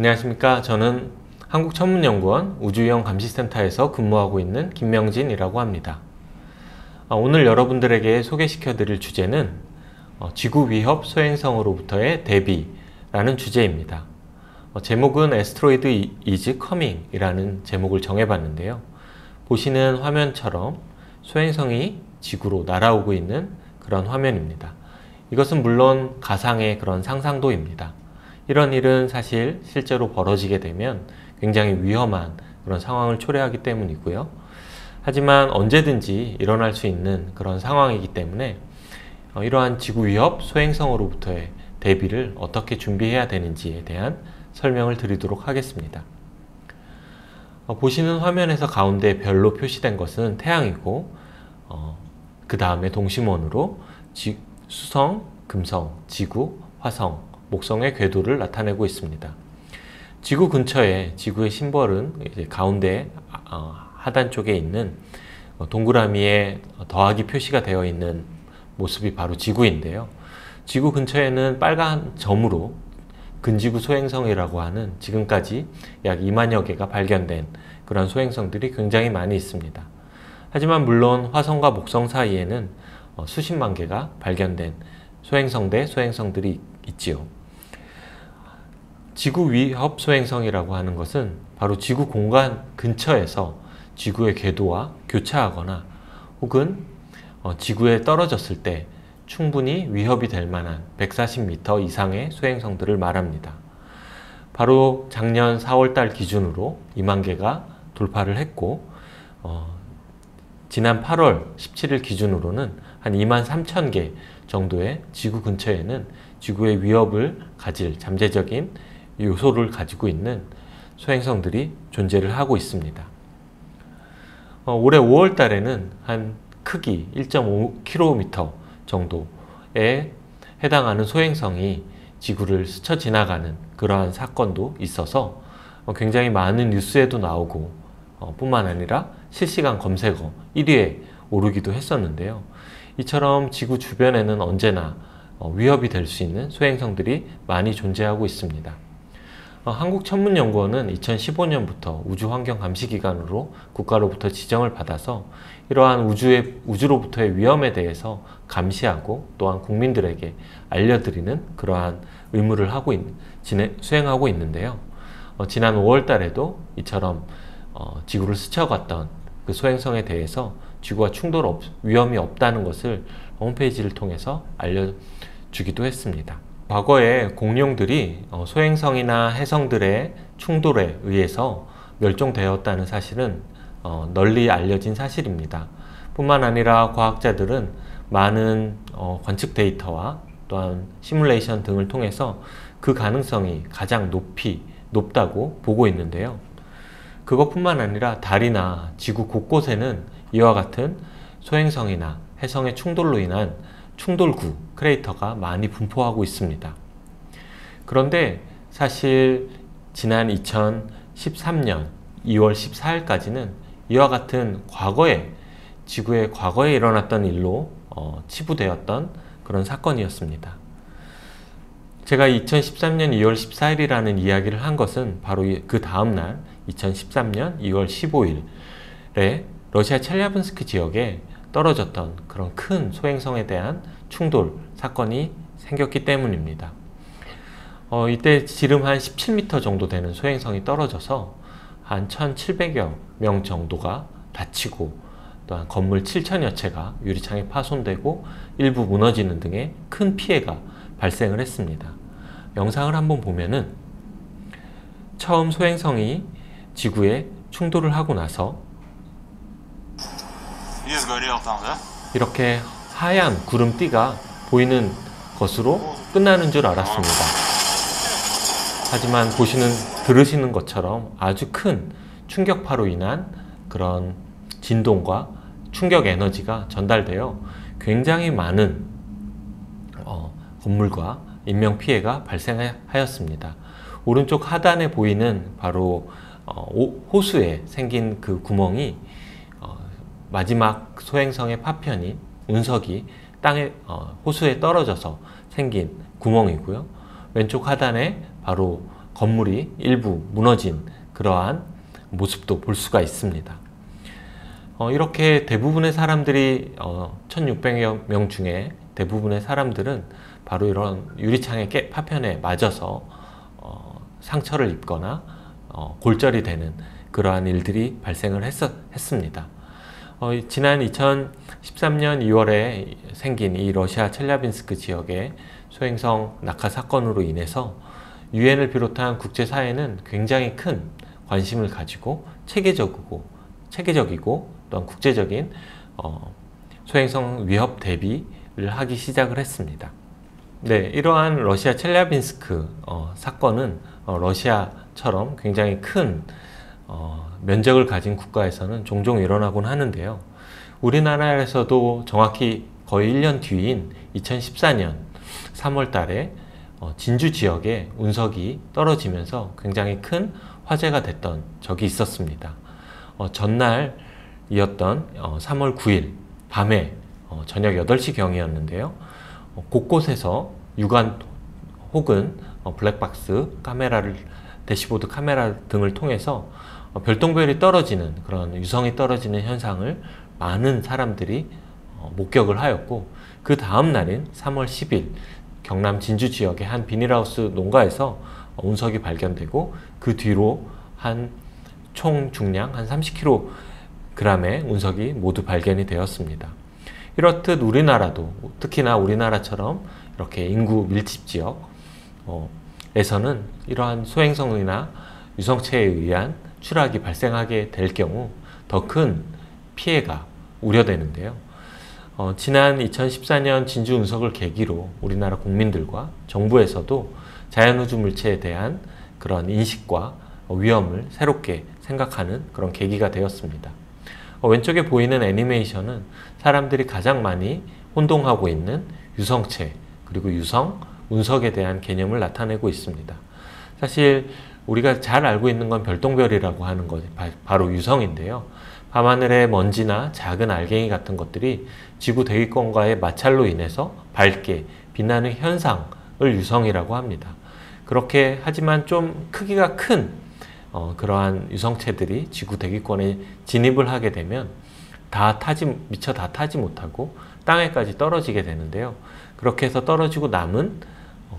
안녕하십니까. 저는 한국천문연구원 우주위험감시센터에서 근무하고 있는 김명진이라고 합니다. 오늘 여러분들에게 소개시켜 드릴 주제는 지구위협 소행성으로부터의 대비라는 주제입니다. 제목은 Asteroid is Coming 이라는 제목을 정해봤는데요. 보시는 화면처럼 소행성이 지구로 날아오고 있는 그런 화면입니다. 이것은 물론 가상의 그런 상상도입니다. 이런 일은 사실 실제로 벌어지게 되면 굉장히 위험한 그런 상황을 초래하기 때문이고요. 하지만 언제든지 일어날 수 있는 그런 상황이기 때문에 이러한 지구 위협 소행성으로부터의 대비를 어떻게 준비해야 되는지에 대한 설명을 드리도록 하겠습니다. 보시는 화면에서 가운데 별로 표시된 것은 태양이고 그 다음에 동심원으로 수성, 금성, 지구, 화성, 목성의 궤도를 나타내고 있습니다. 지구 근처에 지구의 심벌은 이제 가운데 하단 쪽에 있는 동그라미에 더하기 표시가 되어 있는 모습이 바로 지구인데요. 지구 근처에는 빨간 점으로 근지구 소행성이라고 하는 지금까지 약 2만여 개가 발견된 그런 소행성들이 굉장히 많이 있습니다. 하지만 물론 화성과 목성 사이에는 수십만 개가 발견된 소행성 대 소행성들이 있지요. 지구 위협 소행성이라고 하는 것은 바로 지구 공간 근처에서 지구의 궤도와 교차하거나 혹은 지구에 떨어졌을 때 충분히 위협이 될 만한 140m 이상의 소행성들을 말합니다. 바로 작년 4월달 기준으로 2만 개가 돌파를 했고 지난 8월 17일 기준으로는 한 2만 3천 개 정도의 지구 근처에는 지구의 위협을 가질 잠재적인 요소를 가지고 있는 소행성들이 존재를 하고 있습니다. 올해 5월 달에는 한 크기 1.5km 정도에 해당하는 소행성이 지구를 스쳐 지나가는 그러한 사건도 있어서 굉장히 많은 뉴스에도 나오고 뿐만 아니라 실시간 검색어 1위에 오르기도 했었는데요. 이처럼 지구 주변에는 언제나 위협이 될 수 있는 소행성들이 많이 존재하고 있습니다. 한국천문연구원은 2015년부터 우주환경감시기관으로 국가로부터 지정을 받아서 이러한 우주로부터의 위험에 대해서 감시하고 또한 국민들에게 알려드리는 그러한 의무를 수행하고 있는데요. 지난 5월 달에도 이처럼 지구를 스쳐갔던 그 소행성에 대해서 지구와 위험이 없다는 것을 홈페이지를 통해서 알려주기도 했습니다. 과거에 공룡들이 소행성이나 해성들의 충돌에 의해서 멸종되었다는 사실은 널리 알려진 사실입니다. 뿐만 아니라 과학자들은 많은 관측 데이터와 또한 시뮬레이션 등을 통해서 그 가능성이 가장 높다고 보고 있는데요. 그것뿐만 아니라 달이나 지구 곳곳에는 이와 같은 소행성이나 해성의 충돌로 인한 충돌구, 크레이터가 많이 분포하고 있습니다. 그런데 사실 지난 2013년 2월 14일까지는 이와 같은 지구의 과거에 일어났던 일로 치부되었던 그런 사건이었습니다. 제가 2013년 2월 14일이라는 이야기를 한 것은 바로 그 다음날 2013년 2월 15일에 러시아 첼리아빈스크 지역에 떨어졌던 그런 큰 소행성에 대한 충돌 사건이 생겼기 때문입니다. 이때 지름 한 17m 정도 되는 소행성이 떨어져서 한 1,700여 명 정도가 다치고 또한 건물 7천여 채가 유리창에 파손되고 일부 무너지는 등의 큰 피해가 발생을 했습니다. 영상을 한번 보면은 처음 소행성이 지구에 충돌을 하고 나서 이렇게 하얀 구름띠가 보이는 것으로 끝나는 줄 알았습니다. 하지만 들으시는 것처럼 아주 큰 충격파로 인한 그런 진동과 충격 에너지가 전달되어 굉장히 많은 건물과 인명피해가 발생하였습니다. 오른쪽 하단에 보이는 바로 호수에 생긴 그 구멍이 마지막 소행성의 파편인 운석이 호수에 떨어져서 생긴 구멍이고요. 왼쪽 하단에 바로 건물이 일부 무너진 그러한 모습도 볼 수가 있습니다. 이렇게 대부분의 사람들이 1600여 명 중에 대부분의 사람들은 바로 이런 유리창의 파편에 맞아서 상처를 입거나 골절이 되는 그러한 일들이 발생을 했습니다. 지난 2013년 2월에 생긴 이 러시아 첼야빈스크 지역의 소행성 낙하 사건으로 인해서 유엔을 비롯한 국제사회는 굉장히 큰 관심을 가지고 체계적이고 또한 국제적인 소행성 위협 대비를 하기 시작을 했습니다. 네, 이러한 러시아 첼야빈스크 사건은 러시아처럼 굉장히 큰 면적을 가진 국가에서는 종종 일어나곤 하는데요. 우리나라에서도 정확히 거의 1년 뒤인 2014년 3월 달에 진주 지역에 운석이 떨어지면서 굉장히 큰 화제가 됐던 적이 있었습니다. 전날이었던 3월 9일 밤에 저녁 8시 경이었는데요. 곳곳에서 육안 혹은 블랙박스 카메라를 대시보드 카메라 등을 통해서 별똥별이 떨어지는 그런 유성이 떨어지는 현상을 많은 사람들이 목격을 하였고, 그 다음 날인 3월 10일 경남 진주 지역의 한 비닐하우스 농가에서 운석이 발견되고, 그 뒤로 총 중량 한 30kg의 운석이 모두 발견이 되었습니다. 이렇듯 우리나라도, 특히나 우리나라처럼 이렇게 인구 밀집 지역에서는 이러한 소행성이나 유성체에 의한 추락이 발생하게 될 경우 더 큰 피해가 우려되는데요. 지난 2014년 진주 운석을 계기로 우리나라 국민들과 정부에서도 자연우주 물체에 대한 그런 인식과 위험을 새롭게 생각하는 그런 계기가 되었습니다. 왼쪽에 보이는 애니메이션은 사람들이 가장 많이 혼동하고 있는 유성체 그리고 유성, 운석에 대한 개념을 나타내고 있습니다. 사실 우리가 잘 알고 있는 건 별똥별이라고 하는 것이 바로 유성인데요. 밤하늘의 먼지나 작은 알갱이 같은 것들이 지구 대기권과의 마찰로 인해서 밝게 빛나는 현상을 유성이라고 합니다. 그렇게 하지만 좀 크기가 큰 그러한 유성체들이 지구 대기권에 진입을 하게 되면 미처 다 타지 못하고 땅에까지 떨어지게 되는데요. 그렇게 해서 떨어지고 남은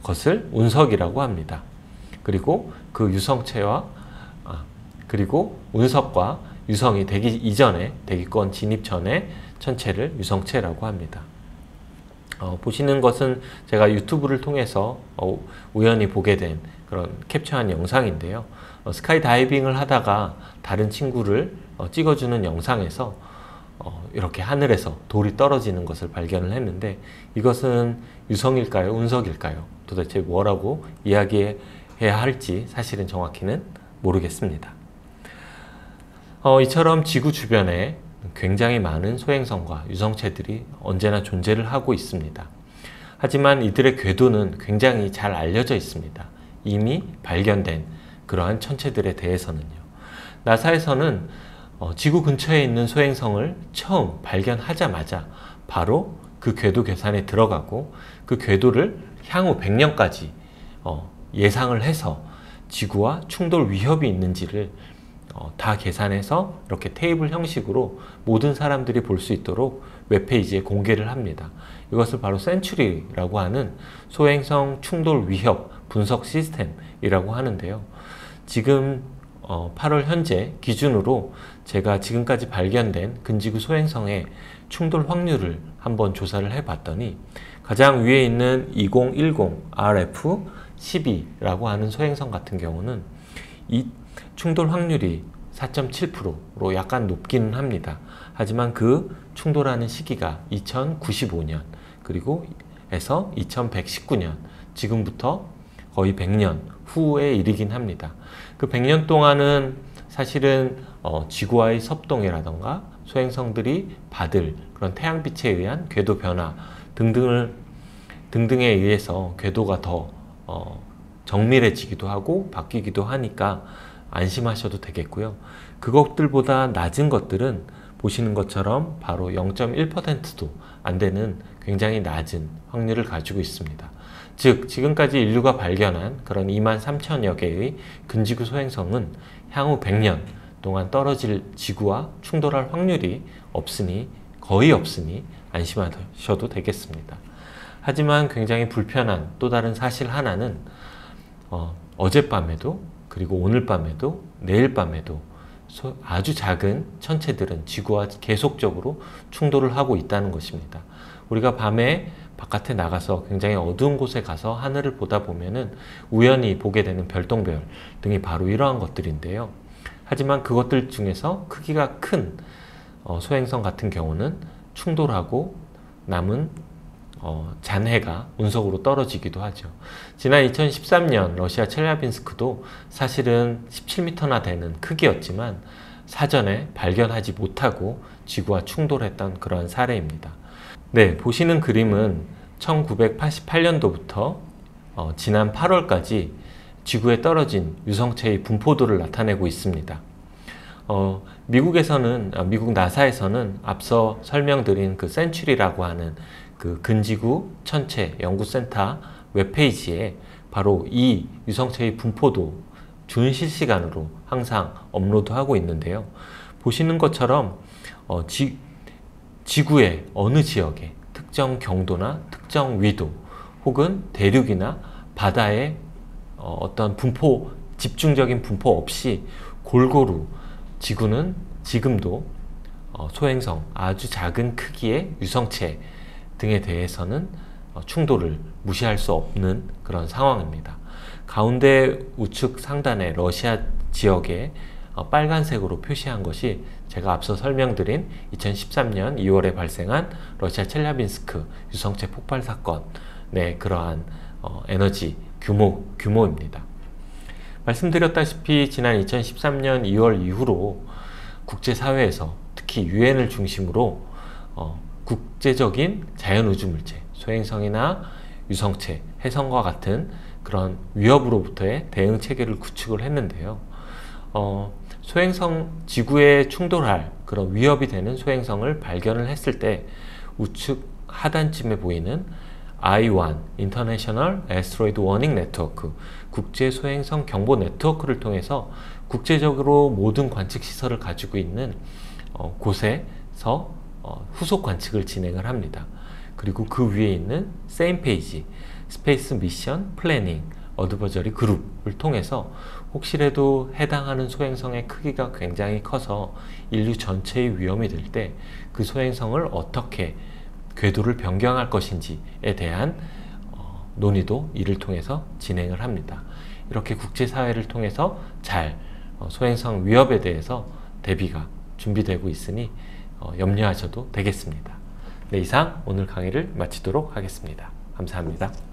것을 운석이라고 합니다. 그리고 그 유성체와 그리고 운석과 유성이 되기 이전에, 대기권 진입 전에 천체를 유성체라고 합니다. 보시는 것은 제가 유튜브를 통해서 우연히 보게 된 그런 캡처한 영상인데요. 스카이 다이빙을 하다가 다른 친구를 찍어주는 영상에서 이렇게 하늘에서 돌이 떨어지는 것을 발견을 했는데, 이것은 유성일까요? 운석일까요? 도대체 뭐라고 이야기해야 할지 사실은 정확히는 모르겠습니다. 이처럼 지구 주변에 굉장히 많은 소행성과 유성체들이 언제나 존재를 하고 있습니다. 하지만 이들의 궤도는 굉장히 잘 알려져 있습니다. 이미 발견된 그러한 천체들에 대해서는요. 나사에서는 지구 근처에 있는 소행성을 처음 발견하자마자 바로 그 궤도 계산에 들어가고, 그 궤도를 향후 100년까지 예상을 해서 지구와 충돌 위협이 있는지를 다 계산해서 이렇게 테이블 형식으로 모든 사람들이 볼 수 있도록 웹페이지에 공개를 합니다. 이것을 바로 센츄리라고 하는 소행성 충돌 위협 분석 시스템이라고 하는데요. 지금 8월 현재 기준으로 제가 지금까지 발견된 근지구 소행성의 충돌 확률을 한번 조사를 해봤더니, 가장 위에 있는 2010 RF12라고 하는 소행성 같은 경우는 이 충돌 확률이 4.7%로 약간 높기는 합니다. 하지만 그 충돌하는 시기가 2095년 그리고 에서 2119년, 지금부터 거의 100년 후에 일이긴 합니다. 그 100년 동안은 사실은 지구와의 섭동이라던가 소행성들이 받을 그런 태양빛에 의한 궤도 변화 등등에 의해서 궤도가 더 정밀해지기도 하고 바뀌기도 하니까 안심하셔도 되겠고요. 그것들보다 낮은 것들은 보시는 것처럼 바로 0.1%도 안 되는 굉장히 낮은 확률을 가지고 있습니다. 즉 지금까지 인류가 발견한 그런 23,000여 개의 근지구 소행성은 향후 100년 동안 떨어질 지구와 충돌할 확률이 거의 없으니 안심하셔도 되겠습니다. 하지만 굉장히 불편한 또 다른 사실 하나는 어젯밤에도 그리고 오늘 밤에도 내일 밤에도 아주 작은 천체들은 지구와 계속적으로 충돌을 하고 있다는 것입니다. 우리가 밤에 바깥에 나가서 굉장히 어두운 곳에 가서 하늘을 보다 보면은 우연히 보게 되는 별똥별 등이 바로 이러한 것들인데요. 하지만 그것들 중에서 크기가 큰 소행성 같은 경우는 충돌하고 남은 잔해가 운석으로 떨어지기도 하죠. 지난 2013년 러시아 첼라빈스크도 사실은 17m나 되는 크기였지만 사전에 발견하지 못하고 지구와 충돌했던 그러한 사례입니다. 네, 보시는 그림은 1988년도부터 지난 8월까지 지구에 떨어진 유성체의 분포도를 나타내고 있습니다. 미국 나사에서는 앞서 설명드린 그 센츄리라고 하는 그 근지구 천체 연구센터 웹페이지에 바로 이 유성체의 분포도 준실시간으로 항상 업로드하고 있는데요. 보시는 것처럼 지구의 어느 지역에 특정 경도나 특정 위도 혹은 대륙이나 바다의 어떤 집중적인 분포 없이 골고루 지구는 지금도 소행성, 아주 작은 크기의 유성체 등에 대해서는 충돌을 무시할 수 없는 그런 상황입니다. 가운데 우측 상단의 러시아 지역에 빨간색으로 표시한 것이 제가 앞서 설명드린 2013년 2월에 발생한 러시아 첼라빈스크 유성체 폭발 사건의 그러한 에너지 규모입니다. 말씀드렸다시피 지난 2013년 2월 이후로 국제사회에서 특히 유엔을 중심으로 국제적인 자연우주물체, 소행성이나 유성체, 해성과 같은 그런 위협으로부터의 대응 체계를 구축을 했는데요. 지구에 충돌할 그런 위협이 되는 소행성을 발견을 했을 때 우측 하단쯤에 보이는 I1 International Asteroid Warning Network 국제 소행성 경보 네트워크를 통해서 국제적으로 모든 관측 시설을 가지고 있는 곳에서 후속 관측을 진행을 합니다. 그리고 그 위에 있는 same 페이지 스페이스 미션 플래닝 어드바이저리 그룹을 통해서 혹시라도 해당하는 소행성의 크기가 굉장히 커서 인류 전체의 위험이 될 때 그 소행성을 어떻게 궤도를 변경할 것인지에 대한 논의도 이를 통해서 진행을 합니다. 이렇게 국제사회를 통해서 잘 소행성 위협에 대해서 대비가 준비되고 있으니 염려하셔도 되겠습니다. 네, 이상 오늘 강의를 마치도록 하겠습니다. 감사합니다.